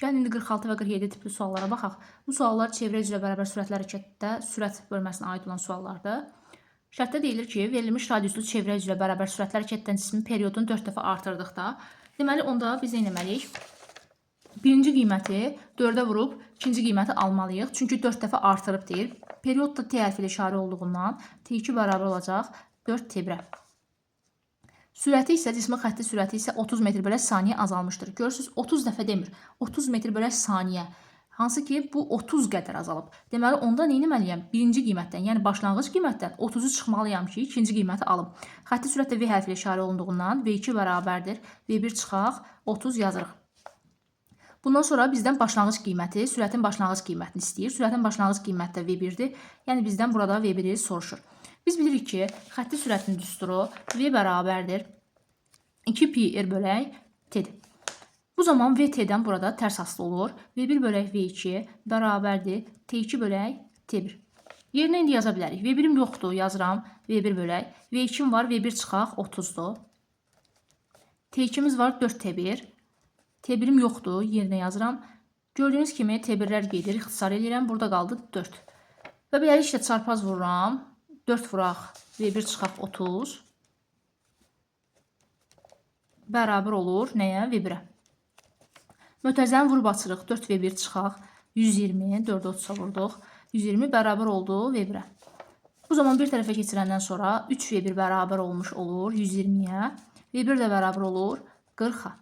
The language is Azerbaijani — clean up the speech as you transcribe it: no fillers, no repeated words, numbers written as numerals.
Gəlin indi 46 və 47 tipli suallara baxaq. Bu suallar çevrə üzrə bərabər sürətli hərəkətdə sürət bölməsinə aid olan suallardır. Şərtdə deyilir ki, verilmiş radiuslu çevrə üzrə bərabər sürətli hərəkətdən cismin periodunu 4 dəfə artırdıqda, deməli onda biz nə etməliyik? Birinci qiyməti 4-ə vurub ikinci qiyməti almalıyıq. Çünki 4 dəfə artırıb deyir. Period da T hərfi ilə işarə olduğundan T2 bərabər olacaq 4 T1-ə. Sürəti isə, cismin xətti sürəti isə 30 metr bölü saniyə azalmışdır. Görürsünüz, 30 dəfə demir, 30 metr bölü saniyə. Hansı ki, bu 30 qədər azalıb. Deməli, onda nə etməliyəm? Birinci qiymətdən, yəni başlanğıc qiymətdən 30-u çıxmalıyam ki, ikinci qiyməti alım. Xətti sürət də V hərfi ilə işarə olunduğundan V2 bərabərdir. V1 çıxaq, 30 yazırıq. Bundan sonra bizdən başlanğıc qiyməti, sürətin başlanğıc qiymətini istəyir. Sürətin başlanğıc qiyməti də V1-dir. Yəni bizdən burada V1-i soruşur. Biz bilirik ki, xətti sürətin düsturu V bərabərdir 2πr bölək T-dir. Bu zaman VT-dən burada tərs asılı olur. V1 bölək V2 bərabərdir T2 bölək T1. Yerinə indi yaza bilərik. V1-im yoxdur, yazıram V1 bölək. V2-im var, V1 çıxaq 30-dur. T2-miz var 4T1. T1-im yoxdur, yerinə yazıram. Gördüyünüz kimi T1-lər gedir, ixtisar edirəm. Burada qaldı 4. Və beləliklə çarpaz vururam. 4 vuraq, V1 çıxaq 30. Bərabər olur nəyə? V1-ə. Mötərizəni vurub açırıq. 4 V1 çıxaq 120. 4-ə 30-a vurduq. 120 bərabər oldu V1-ə. Bu zaman bir tərəfə keçirəndən sonra 3 V1 bərabər olmuş olur 120-yə. V1 də bərabər olur 40-a.